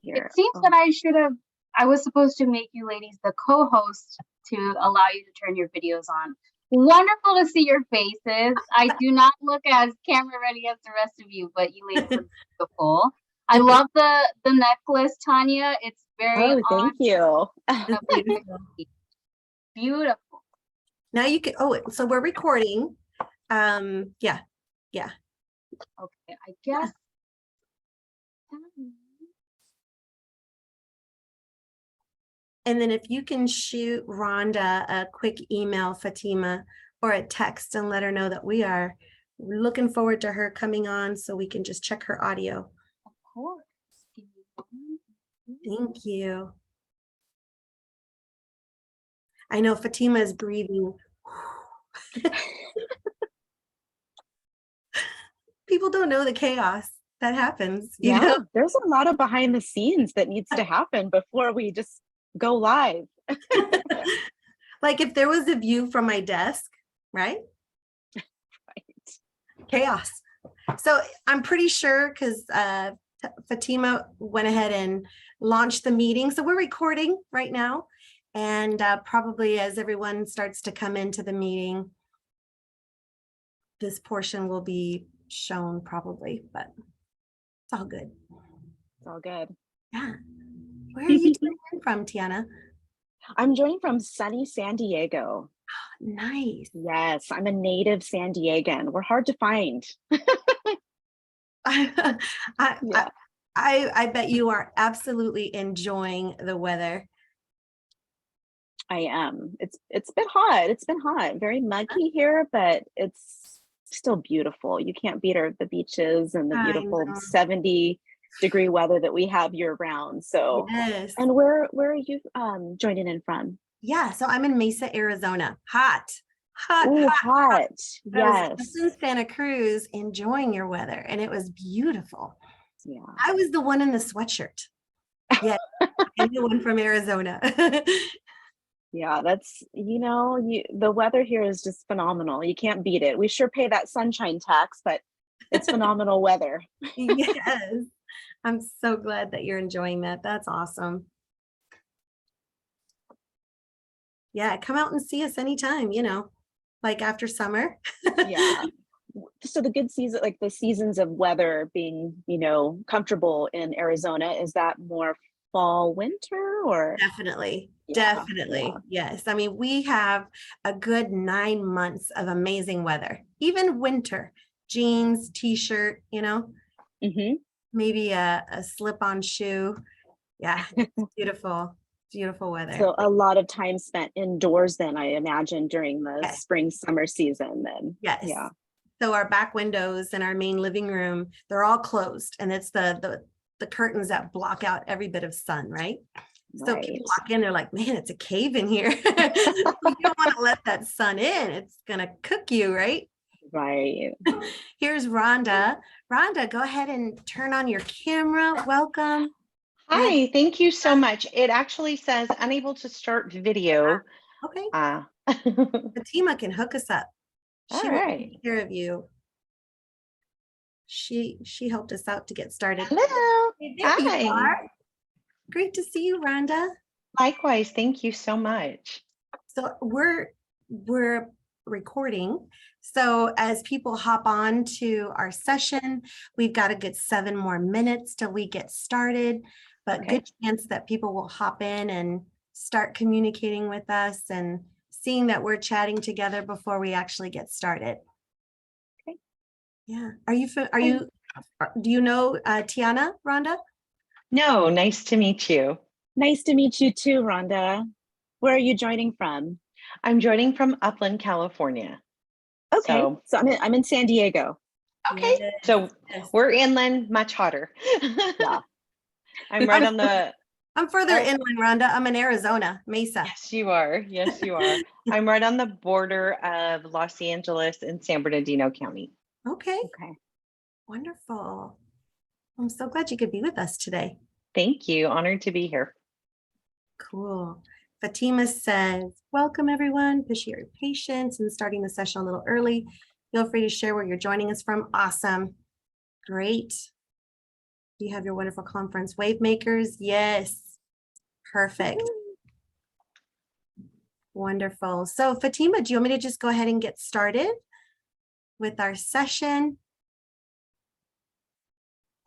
here. It seems that I was supposed to make you ladies the co-host to allow you to turn your videos on. Wonderful to see your faces. I do not look as camera ready as the rest of you, but you ladies look beautiful. I love the necklace, Tanya. It's very thank you. Beautiful. Now you can, so we're recording. Yeah. Okay, I guess. And then if you can shoot Rhonda a quick email, Fatima, or a text and let her know that we are looking forward to her coming on so we can just check her audio. Of course. Thank you. I know Fatima is breathing. People don't know the chaos that happens. You know? There's a lot of behind the scenes that needs to happen before we just go live. Like if there was a view from my desk, right? Right. Chaos. So I'm pretty sure because Fatima went ahead and launched the meeting. So we're recording right now. And probably as everyone starts to come into the meeting, this portion will be shown probably, but it's all good. It's all good. Yeah. Where are you joining from, Tiana? I'm joining from sunny San Diego. Nice. Yes, I'm a native San Diegan. We're hard to find. I bet you are absolutely enjoying the weather. I am. It's been hot. It's been hot. Very muggy here, but it's still beautiful. You can't beat the beaches and the beautiful 70-degree weather that we have year round. So yes. And where are you joining in from? Yeah, so I'm in Mesa, Arizona. Hot. Ooh, hot. I was Yes. in Santa Cruz enjoying your weather, and it was beautiful. Yeah. I was the one in the sweatshirt. Yeah, I'm the one from Arizona. Yeah, that's, the weather here is just phenomenal. You can't beat it. We sure pay that sunshine tax, but it's phenomenal weather. Yes. I'm so glad that you're enjoying that. That's awesome. Yeah, come out and see us anytime, like after summer. Yeah. So the good season, like the seasons of weather being, comfortable in Arizona, is that more fall, winter, or? Definitely. Yes. I mean, we have a good 9 months of amazing weather, even winter, jeans, t-shirt, maybe a slip-on shoe. Yeah, it's beautiful weather. So a lot of time spent indoors then, I imagine, during the spring, summer season then. Yes. Yeah. So our back windows in our main living room, they're all closed, and it's the curtains that block out every bit of sun, right? So people walk in, they're like, man, it's a cave in here. You don't want to let that sun in. It's going to cook you, right? Right. Here's Rhonda. Rhonda, go ahead and turn on your camera. Welcome. Hi, thank you so much. It actually says unable to start video. Okay. Fatima can hook us up. She will take care of you. She helped us out to get started. Hello. There you are. Great to see you, Rhonda. Likewise, thank you so much. So we're recording. So as people hop on to our session, we've got a good 7 more minutes till we get started, but good chance that people will hop in and start communicating with us and seeing that we're chatting together before we actually get started. Okay. Yeah. Do you know Tiana, Rhonda? No, nice to meet you. Nice to meet you too, Rhonda. Where are you joining from? I'm joining from Upland, California. Okay. So I'm in San Diego. Okay. Yes. So we're inland, much hotter. Yeah. I'm right on the... I'm further inland, Rhonda. I'm in Arizona, Mesa. Yes, you are. Yes, you are. I'm right on the border of Los Angeles and San Bernardino County. Okay. Wonderful. I'm so glad you could be with us today. Thank you. Honored to be here. Cool. Fatima says, welcome everyone. Appreciate your patience and starting the session a little early. Feel free to share where you're joining us from. Awesome. Great. Do you have your wonderful conference? WaveMakers? Yes. Perfect. Wonderful. So Fatima, do you want me to just go ahead and get started with our session?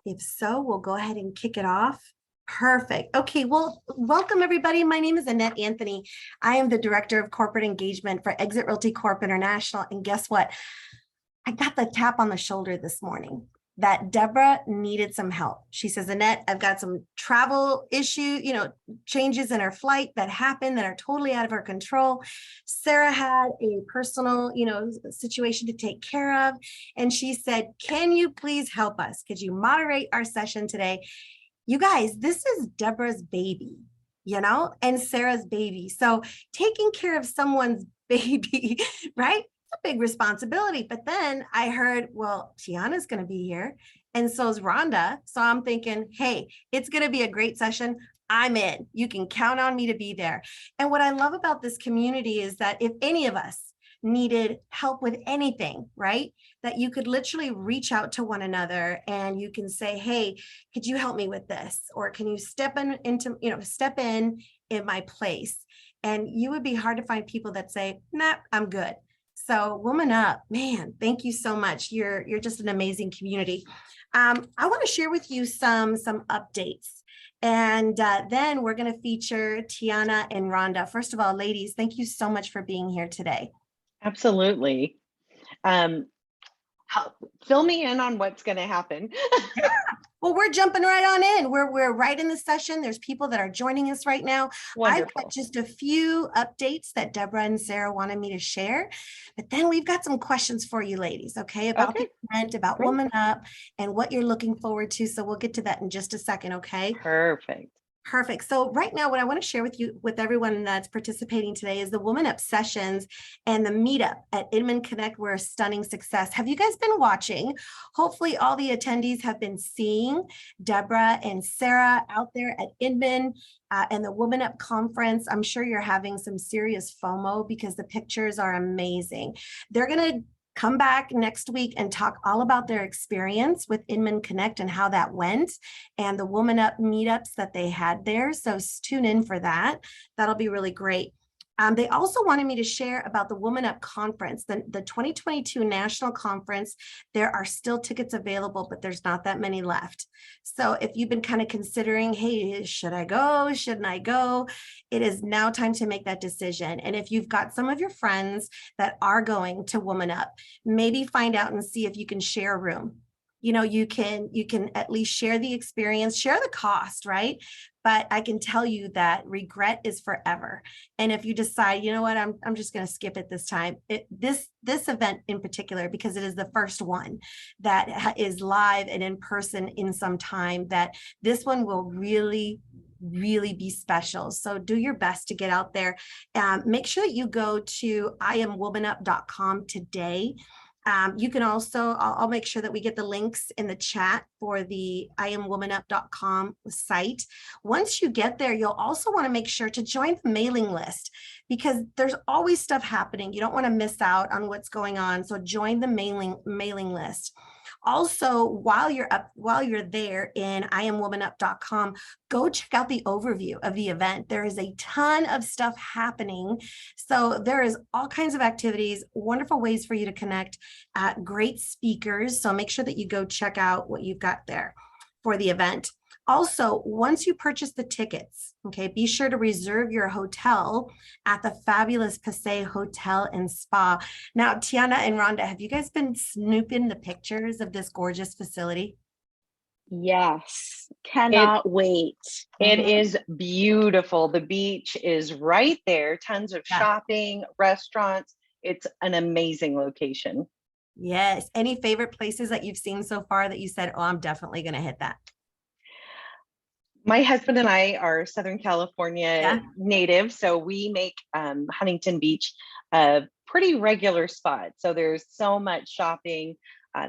If so, we'll go ahead and kick it off. Perfect. Okay, well, welcome everybody. My name is Annette Anthony. I am the Director of Corporate Engagement for Exit Realty Corp International. And guess what? I got the tap on the shoulder this morning that Deborah needed some help. She says, Annette, I've got some travel issue, changes in her flight that happened that are totally out of her control. Sarah had a personal, situation to take care of. And she said, can you please help us? Could you moderate our session today? You guys, this is Deborah's baby, and Sarah's baby. So taking care of someone's baby, right? A big responsibility. But then I heard, well, Tiana's going to be here and so is Rhonda. So I'm thinking, hey, it's going to be a great session. I'm in. You can count on me to be there. And what I love about this community is that if any of us needed help with anything, right, that you could literally reach out to one another and you can say, hey, could you help me with this? Or can you step in my place? And you would be hard to find people that say, nah, I'm good. So WomanUP, man, thank you so much. You're just an amazing community. I want to share with you some updates. And then we're going to feature Tiana and Rhonda. First of all, ladies, thank you so much for being here today. Absolutely. Fill me in on what's going to happen. Well, we're jumping right on in. We're right in the session. There's people that are joining us right now. Wonderful. I've got just a few updates that Deborah and Sarah wanted me to share, but then we've got some questions for you ladies, okay, about the event, about Great. WomanUP and what you're looking forward to. So we'll get to that in just a second, okay? Perfect. Perfect. So right now, what I want to share with everyone that's participating today is the WomanUP sessions and the meetup at Inman Connect were a stunning success. Have you guys been watching? Hopefully all the attendees have been seeing Deborah and Sarah out there at Inman and the WomanUP conference. I'm sure you're having some serious FOMO because the pictures are amazing. They're going to come back next week and talk all about their experience with Inman Connect and how that went and the WomanUP meetups that they had there. So tune in for that. That'll be really great. They also wanted me to share about the WomanUP conference, the 2022 national conference. There are still tickets available, but there's not that many left. So if you've been kind of considering, hey, should I go? Shouldn't I go? It is now time to make that decision. And if you've got some of your friends that are going to WomanUP, maybe find out and see if you can share a room. You can at least share the experience, share the cost, right? But I can tell you that regret is forever. And if you decide, you know what, I'm just going to skip it this time. This event in particular, because it is the first one that is live and in person in some time, that this one will really be special. So do your best to get out there. Make sure that you go to IamWomanUp.com today. You can also, I'll make sure that we get the links in the chat for the IamWomanUp.com site. Once you get there, you'll also want to make sure to join the mailing list because there's always stuff happening. You don't want to miss out on what's going on. So join the mailing list. Also, while you're there in IamWomanUp.com, go check out the overview of the event. There is a ton of stuff happening. So there is all kinds of activities, wonderful ways for you to connect, great speakers. So make sure that you go check out what you've got there for the event. Also, once you purchase the tickets, okay, be sure to reserve your hotel at the fabulous Passaic Hotel and Spa. Now, Tiana and Rhonda, have you guys been snooping the pictures of this gorgeous facility? Yes, cannot wait. It is beautiful. The beach is right there. Tons of shopping, restaurants. It's an amazing location. Yes. Any favorite places that you've seen so far that you said, oh, I'm definitely going to hit that? My husband and I are Southern California native, so we make Huntington Beach a pretty regular spot. So there's so much shopping.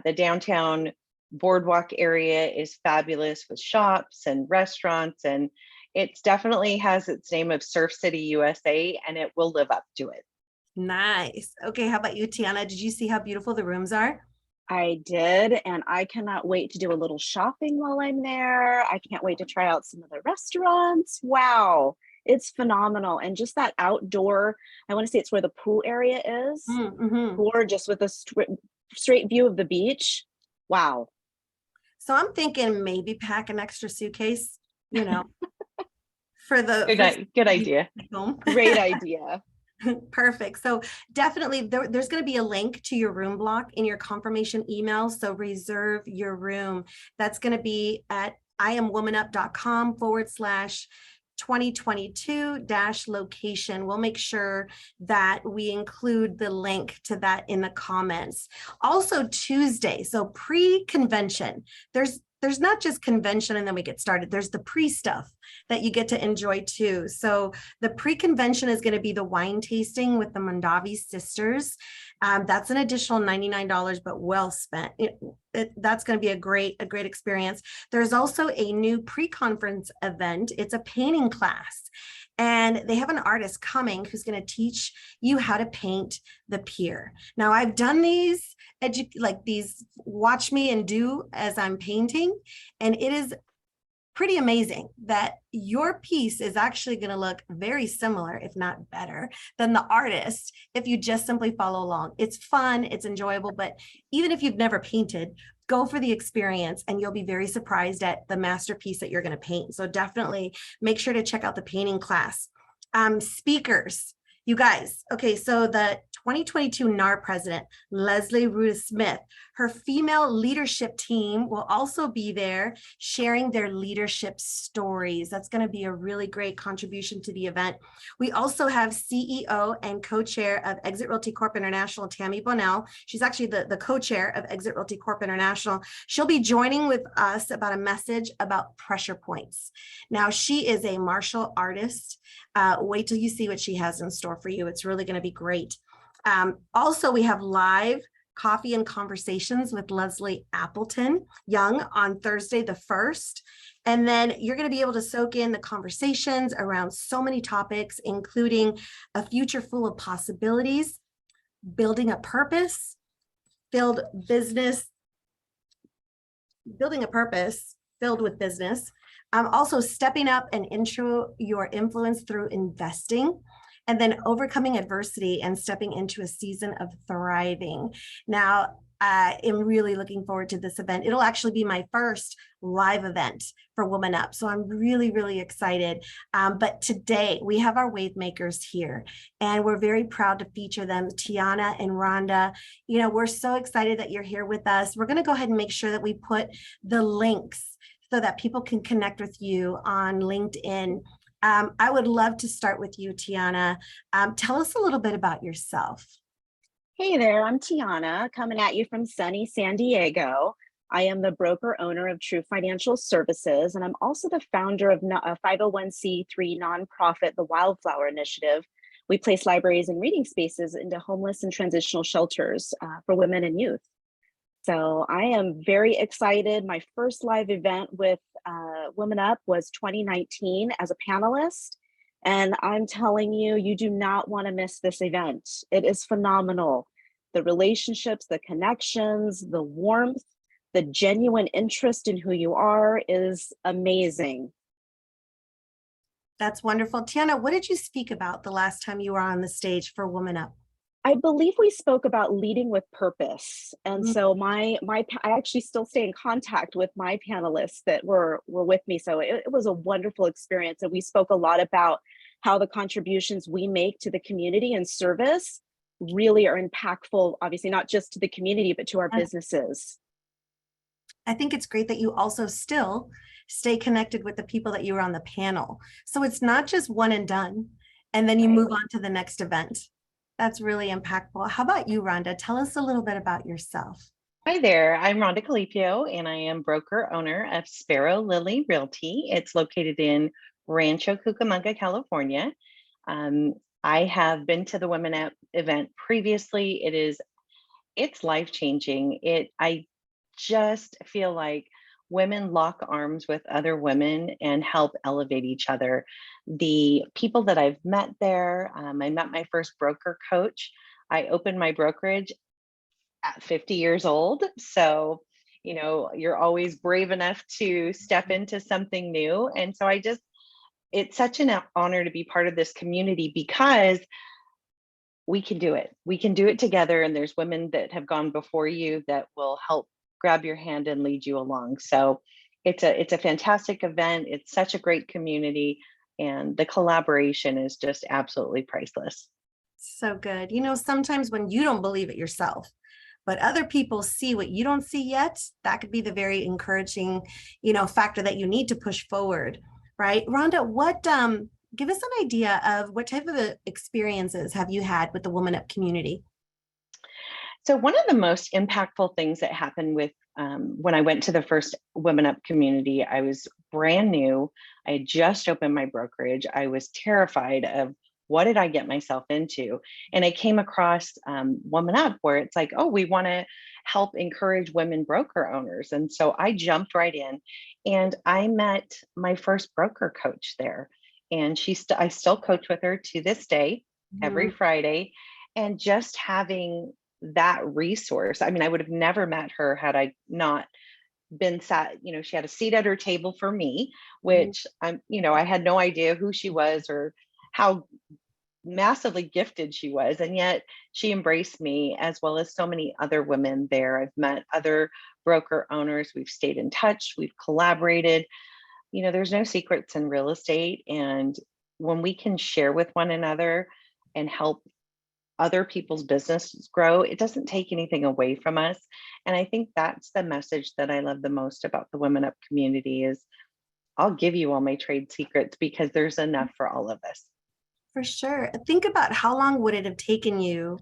The downtown boardwalk area is fabulous with shops and restaurants, and it definitely has its name of Surf City, USA, and it will live up to it. Nice. Okay, how about you, Tiana? Did you see how beautiful the rooms are? I did, and I cannot wait to do a little shopping while I'm there. I can't wait to try out some of the restaurants. Wow, it's phenomenal. And just that outdoor, I want to say it's where the pool area is. Mm-hmm. Gorgeous with a straight view of the beach. Wow. So I'm thinking maybe pack an extra suitcase, you know, for Good idea. home. Great idea. Perfect. So definitely there's going to be a link to your room block in your confirmation email. So reserve your room. That's going to be at iamwomanup.com/2022-location. We'll make sure that we include the link to that in the comments. Also Tuesday, so pre-convention, there's not just convention and then we get started. There's the pre-stuff that you get to enjoy too. So the pre-convention is going to be the wine tasting with the Mondavi sisters. That's an additional $99, but well spent. That's going to be a great experience. There's also a new pre-conference event. It's a painting class. And they have an artist coming who's going to teach you how to paint the pier. Now, I've done these watch me and do as I'm painting, and it is pretty amazing that your piece is actually going to look very similar, if not better, than the artist if you just simply follow along. It's fun, it's enjoyable, but even if you've never painted, go for the experience and you'll be very surprised at the masterpiece that you're going to paint. So definitely make sure to check out the painting class. Speakers, you guys. Okay, so the 2022 NAR president, Leslie Ruda Smith, her female leadership team will also be there sharing their leadership stories. That's going to be a really great contribution to the event. We also have CEO and co-chair of Exit Realty Corp International, Tammy Bonnell. She's actually the co-chair of Exit Realty Corp International. She'll be joining with us about a message about pressure points. Now, she is a martial artist. Wait till you see what she has in store for you. It's really going to be great. Also, we have live coffee and conversations with Leslie Appleton Young on Thursday the 1st. And then you're going to be able to soak in the conversations around so many topics, including a future full of possibilities, building a purpose, building a purpose filled with business. Also stepping up and intro your influence through investing, and then overcoming adversity and stepping into a season of thriving. Now, I am really looking forward to this event. It'll actually be my first live event for WomanUP. So I'm really, really excited. But today we have our WaveMakers here, and we're very proud to feature them, Tiana and Rhonda. You know, we're so excited that you're here with us. We're going to go ahead and make sure that we put the links so that people can connect with you on LinkedIn. I would love to start with you, Tiana. Tell us a little bit about yourself. Hey there, I'm Tiana, coming at you from sunny San Diego. I am the broker owner of True Financial Services, and I'm also the founder of a 501c3 nonprofit, the Wildflower Initiative. We place libraries and reading spaces into homeless and transitional shelters for women and youth. So I am very excited. My first live event with WomanUP was 2019 as a panelist. And I'm telling you, you do not want to miss this event. It is phenomenal. The relationships, the connections, the warmth, the genuine interest in who you are is amazing. That's wonderful. Tiana, what did you speak about the last time you were on the stage for WomanUP? I believe we spoke about leading with purpose. And so I actually still stay in contact with my panelists that were with me. So it was a wonderful experience. And we spoke a lot about how the contributions we make to the community and service really are impactful, obviously not just to the community, but to our businesses. I think it's great that you also still stay connected with the people that you were on the panel. So it's not just one and done, and then you move on to the next event. That's really impactful. How about you, Rhonda? Tell us a little bit about yourself. Hi there, I'm Rhonda Keliipio, and I am broker owner of Sparrow Lily Realty. It's located in Rancho Cucamonga, California. I have been to the WomanUP event previously. It's life-changing. I just feel like women lock arms with other women and help elevate each other. The people that I've met there, I met my first broker coach. I opened my brokerage at 50 years old. So, you know, you're always brave enough to step into something new. And so it's such an honor to be part of this community because we can do it. We can do it together. And there's women that have gone before you that will help grab your hand and lead you along. So it's a fantastic event. It's such a great community, and the collaboration is just absolutely priceless. So good. You know, sometimes when you don't believe it yourself, but other people see what you don't see yet, that could be the very encouraging, you know, factor that you need to push forward, right? Rhonda, give us an idea of what type of experiences have you had with the WomanUP community? So one of the most impactful things that happened with when I went to the first WomanUP community, I was brand new. I had just opened my brokerage. I was terrified of what did I get myself into? And I came across WomanUP, where it's like, oh, we want to help encourage women broker owners. And so I jumped right in, and I met my first broker coach there. And I still coach with her to this day, every Friday. And just having that resource, I mean, I would have never met her had I not been sat, you know, she had a seat at her table for me, which I had no idea who she was or how massively gifted she was. And yet she embraced me, as well as so many other women there. I've met other broker owners. We've stayed in touch. We've collaborated. You know, there's no secrets in real estate. And when we can share with one another and help other people's businesses grow, it doesn't take anything away from us. And I think that's the message that I love the most about the WomanUP community is I'll give you all my trade secrets because there's enough for all of us. For sure. Think about how long would it have taken you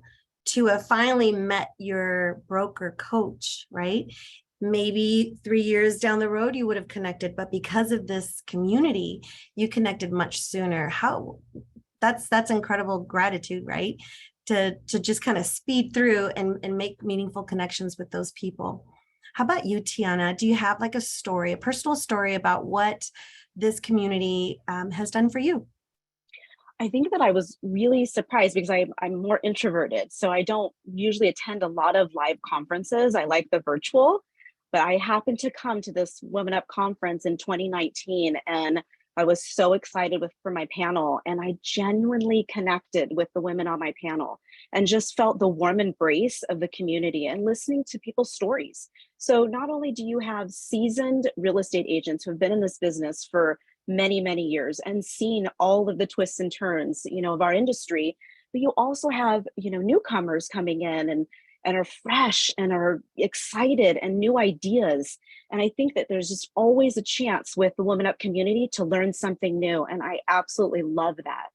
to have finally met your broker coach, right? Maybe 3 years down the road, you would have connected, but because of this community, you connected much sooner. That's incredible gratitude, right? To just kind of speed through and make meaningful connections with those people. How about you, Tiana? Do you have like a personal story about what this community has done for you? I think that I was really surprised because I'm more introverted. So I don't usually attend a lot of live conferences. I like the virtual, but I happened to come to this WomanUP conference in 2019, and I was so excited for my panel, and I genuinely connected with the women on my panel and just felt the warm embrace of the community and listening to people's stories. So not only do you have seasoned real estate agents who have been in this business for many, many years and seen all of the twists and turns, you know, of our industry, but you also have, you know, newcomers coming in and are fresh and are excited and new ideas. And I think that there's just always a chance with the WomanUP community to learn something new. And I absolutely love that.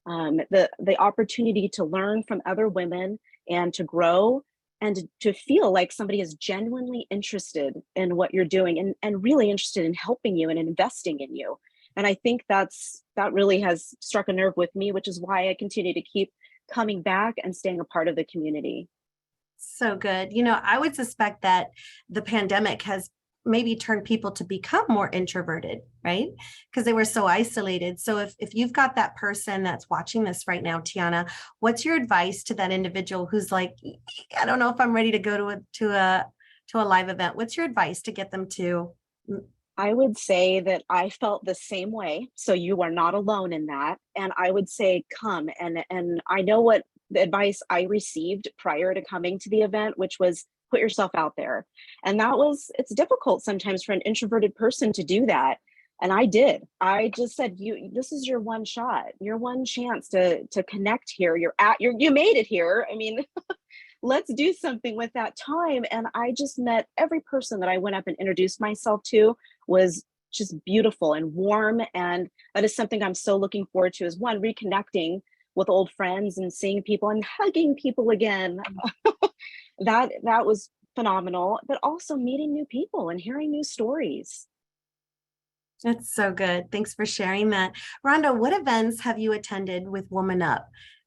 The opportunity to learn from other women and to grow and to feel like somebody is genuinely interested in what you're doing and really interested in helping you and investing in you. And I think that really has struck a nerve with me, which is why I continue to keep coming back and staying a part of the community. So good. You know, I would suspect that the pandemic has maybe turned people to become more introverted, right? Because they were so isolated. So if you've got that person that's watching this right now, Tiana, what's your advice to that individual who's like, I don't know if I'm ready to go to a live event? What's your advice to get them to? I would say that I felt the same way. So you are not alone in that. And I would say come. And I know what the advice I received prior to coming to the event, which was put yourself out there. And it's difficult sometimes for an introverted person to do that. And I did. I just said, this is your one shot, your one chance to connect here. You made it here. I mean, let's do something with that time. And I just met every person that I went up and introduced myself to was just beautiful and warm. And that is something I'm so looking forward to, is one, reconnecting with old friends and seeing people and hugging people again. that was phenomenal, but also meeting new people and hearing new stories. That's so good. Thanks for sharing that. Rhonda, what events have you attended with WomanUP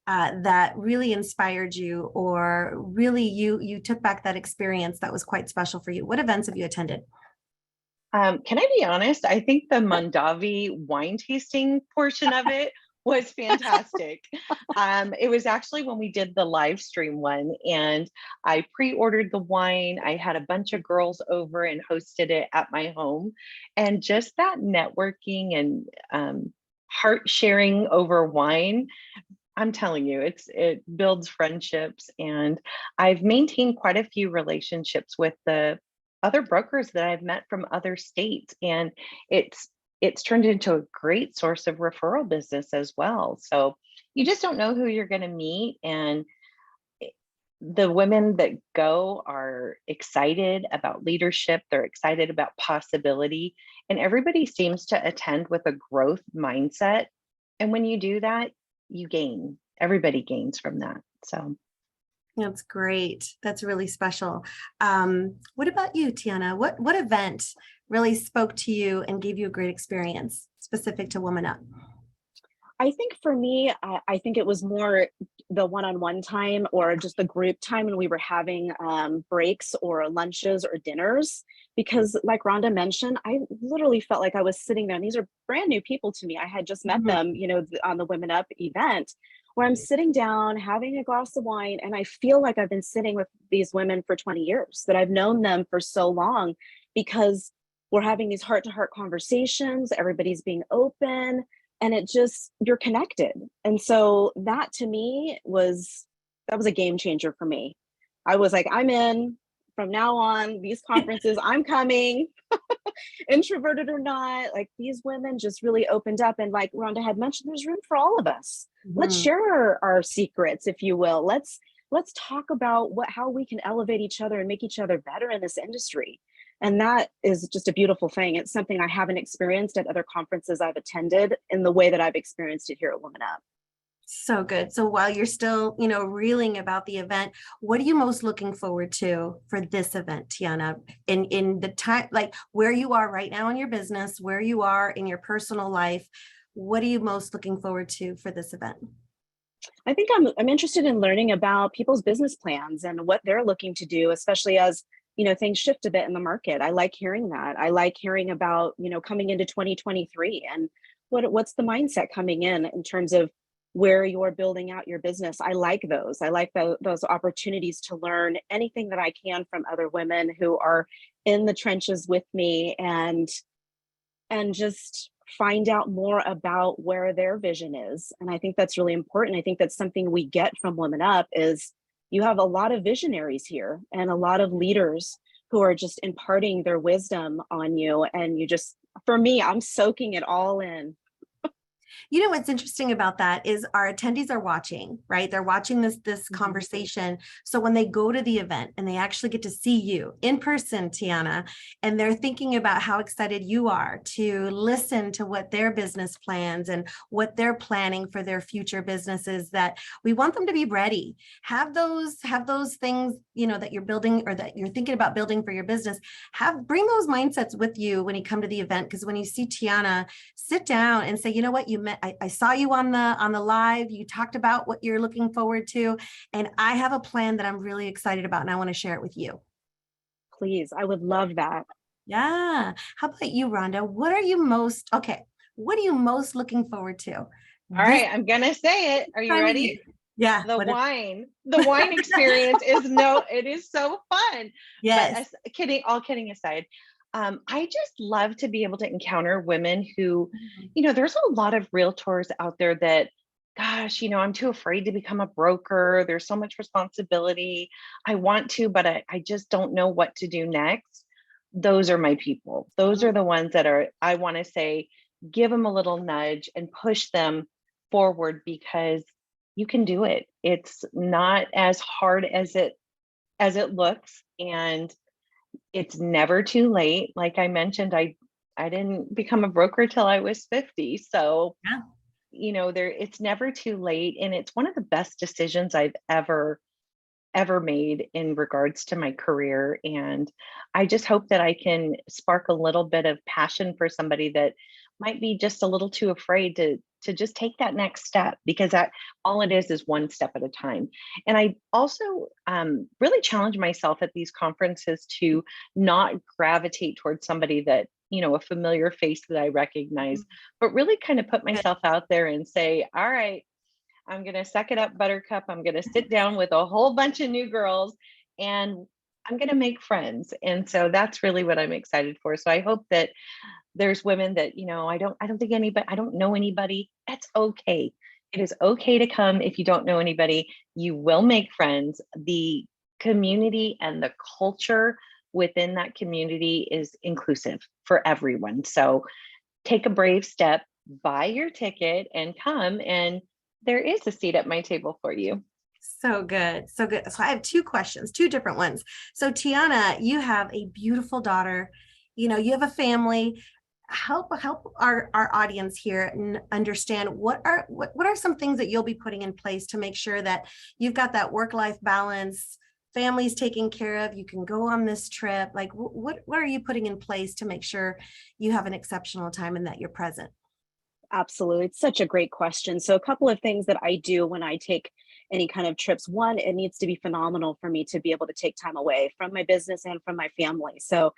that really inspired you, or really you took back that experience that was quite special for you? What events have you attended? Can I be honest? I think the Mondavi wine tasting portion of it was fantastic. It was actually when we did the live stream one, and I pre-ordered the wine. I had a bunch of girls over and hosted it at my home, and just that networking and heart sharing over wine, I'm telling you, it builds friendships. And I've maintained quite a few relationships with the other brokers that I've met from other states, and it's turned into a great source of referral business as well. So you just don't know who you're going to meet, and the women that go are excited about leadership, they're excited about possibility, and everybody seems to attend with a growth mindset. And when you do that, you gain. Everybody gains from that. So that's great. That's really special. What about you, Tiana? What event really spoke to you and gave you a great experience specific to WomanUP? I think for me, I think it was more the one-on-one time or just the group time when we were having breaks or lunches or dinners. Because like Rhonda mentioned, I literally felt like I was sitting there, and these are brand new people to me. I had just met them, you know, on the WomanUP event, where I'm sitting down having a glass of wine, and I feel like I've been sitting with these women for 20 years, that I've known them for so long, because we're having these heart-to-heart conversations, everybody's being open, and it just, you're connected. And so that to me was a game changer for me. I was like, I'm in from now on, these conferences, I'm coming, introverted or not. Like, these women just really opened up. And like Rhonda had mentioned, there's room for all of us. Let's share our secrets, if you will. Let's talk about how we can elevate each other and make each other better in this industry. And that is just a beautiful thing. It's something I haven't experienced at other conferences I've attended in the way that I've experienced it here at WomanUP. So good. So while you're still, you know, reeling about the event, what are you most looking forward to for this event, Tiana? In the time, like where you are right now in your business, where you are in your personal life, what are you most looking forward to for this event? I think I'm interested in learning about people's business plans and what they're looking to do, especially as, you know, things shift a bit in the market. I like hearing that. I like hearing about, you know, coming into 2023 and what's the mindset coming in terms of where you're building out your business. I like those. I like those opportunities to learn anything that I can from other women who are in the trenches with me, and just find out more about where their vision is. And I think that's really important. I think that's something we get from WomanUP is you have a lot of visionaries here and a lot of leaders who are just imparting their wisdom on you. And you just, for me, I'm soaking it all in. You know, what's interesting about that is our attendees are watching, right? They're watching this conversation. So when they go to the event and they actually get to see you in person, Tiana, and they're thinking about how excited you are to listen to what their business plans and what they're planning for their future businesses, that we want them to be ready. Have those things, you know, that you're building or that you're thinking about building for your business. Bring those mindsets with you when you come to the event. Because when you see Tiana, sit down and say, you know what, I saw you on the live, you talked about what you're looking forward to, and I have a plan that I'm really excited about and I want to share it with you. Please, I would love that. Yeah. How about you, Rhonda? What are you most looking forward to? All right, I'm gonna say it. Are you ready? Yeah. The wine experience it is so fun. Yes. But all kidding aside, I just love to be able to encounter women who, you know, there's a lot of realtors out there that, gosh, you know, I'm too afraid to become a broker. There's so much responsibility. I want to, but I just don't know what to do next. Those are my people. Those are the ones that I want to say, give them a little nudge and push them forward, because you can do it. It's not as hard as it looks, and it's never too late. Like I mentioned, I didn't become a broker till I was 50. So, Yeah. You know, it's never too late. And it's one of the best decisions I've ever made in regards to my career. And I just hope that I can spark a little bit of passion for somebody that might be just a little too afraid to just take that next step, because that all it is one step at a time. And I also really challenge myself at these conferences to not gravitate towards somebody that a familiar face that I recognize, but really kind of put myself out there and say, all right, I'm going to suck it up, Buttercup. I'm going to sit down with a whole bunch of new girls and I'm going to make friends. And so that's really what I'm excited for. So I hope that there's women that, I don't know anybody. That's okay. It is okay to come if you don't know anybody. You will make friends. The community and the culture within that community is inclusive for everyone. So take a brave step, buy your ticket and come, and there is a seat at my table for you. So good. So good. So I have two questions, two different ones. So Tiana, you have a beautiful daughter, you have a family. Help our audience here understand what are some things that you'll be putting in place to make sure that you've got that work-life balance, family's taken care of, you can go on this trip. Like what are you putting in place to make sure you have an exceptional time and that you're present? Absolutely. It's such a great question. So a couple of things that I do when I take any kind of trips. One, it needs to be phenomenal for me to be able to take time away from my business and from my family. So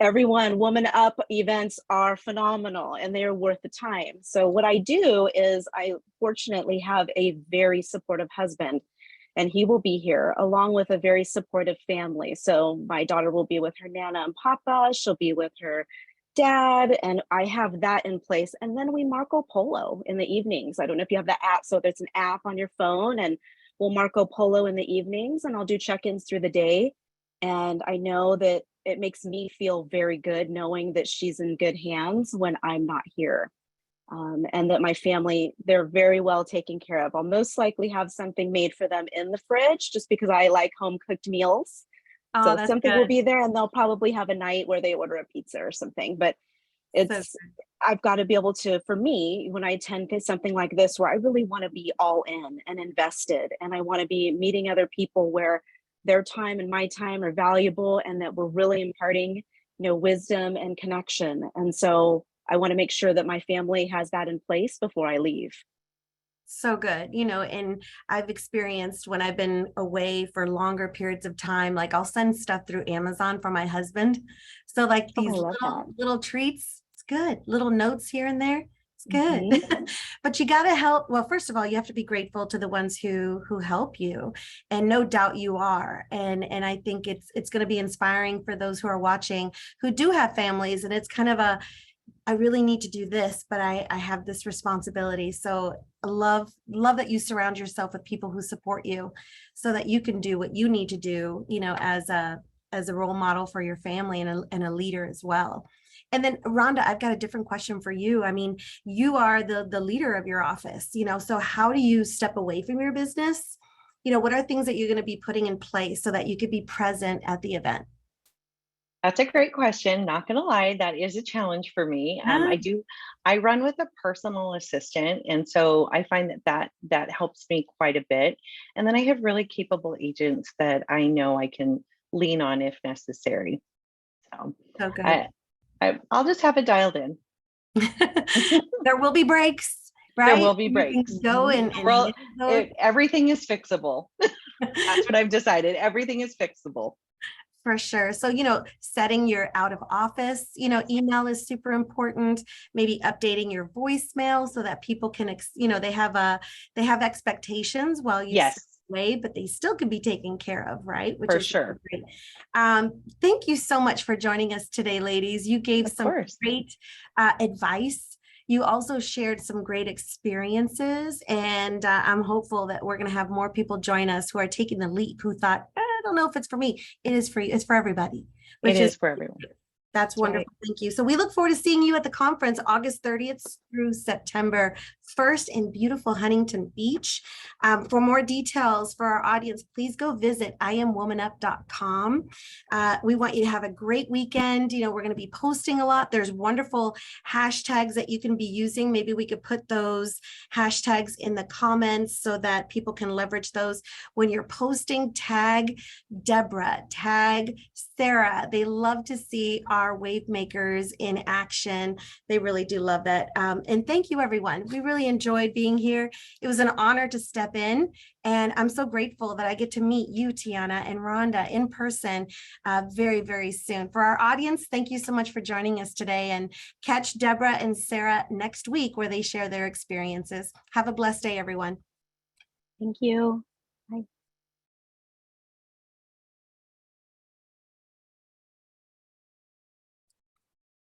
everyone, WomanUP events are phenomenal and they are worth the time. So what I do is I fortunately have a very supportive husband, and he will be here along with a very supportive family. So my daughter will be with her Nana and Papa. She'll be with her dad, and I have that in place. And then we Marco Polo in the evenings. I don't know if you have the app. So there's an app on your phone, and we'll Marco Polo in the evenings, and I'll do check-ins through the day. And I know that it makes me feel very good knowing that she's in good hands when I'm not here. And that my family, they're very well taken care of. I'll most likely have something made for them in the fridge just because I like home cooked meals. Oh, So something will be there, and they'll probably have a night where they order a pizza or something. But I've got to be able to, for me, when I attend something like this, where I really want to be all in and invested, and I want to be meeting other people where their time and my time are valuable, and that we're really imparting, wisdom and connection. And so I want to make sure that my family has that in place before I leave. So good, and I've experienced when I've been away for longer periods of time, like I'll send stuff through Amazon for my husband. So like these little treats, it's good. Little notes here and there. It's good. Mm-hmm. But you got to help. Well, first of all, you have to be grateful to the ones who help you. And no doubt you are. And I think it's going to be inspiring for those who are watching who do have families. And it's kind of I really need to do this, but I have this responsibility. So I love that you surround yourself with people who support you so that you can do what you need to do, as a role model for your family and a leader as well. And then Rhonda, I've got a different question for you. I mean, you are the leader of your office, so how do you step away from your business? What are things that you're going to be putting in place so that you could be present at the event? That's a great question. Not going to lie, that is a challenge for me. I run with a personal assistant. And so I find that helps me quite a bit. And then I have really capable agents that I know I can lean on if necessary. So good. I'll just have it dialed in. There will be breaks, right? There will be breaks. Go everything is fixable. That's what I've decided. Everything is fixable. For sure. So, setting your out of office, email is super important. Maybe updating your voicemail so that people can, they have expectations while you stay away, but they still can be taken care of, right? Which for is sure. Great. Thank you so much for joining us today, ladies. You gave some great advice. You also shared some great experiences, and I'm hopeful that we're going to have more people join us who are taking the leap, who thought, I don't know if it's for me. It is for you. It's for everybody. It is for everyone. That's wonderful. Right. Thank you. So we look forward to seeing you at the conference August 30th through September 1st in beautiful Huntington Beach. For more details for our audience, please go visit IamWomanUp.com. We want you to have a great weekend. We're going to be posting a lot. There's wonderful hashtags that you can be using. Maybe we could put those hashtags in the comments so that people can leverage those. When you're posting, tag Deborah, tag Sarah. They love to see our WaveMakers in action. They really do love that. And thank you, everyone. We really really enjoyed being here. It was an honor to step in, and I'm so grateful that I get to meet you, Tiana and Rhonda, in person very, very soon. For our audience, thank you so much for joining us today, and catch Deborah and Sarah next week where they share their experiences. Have a blessed day, everyone. Thank you.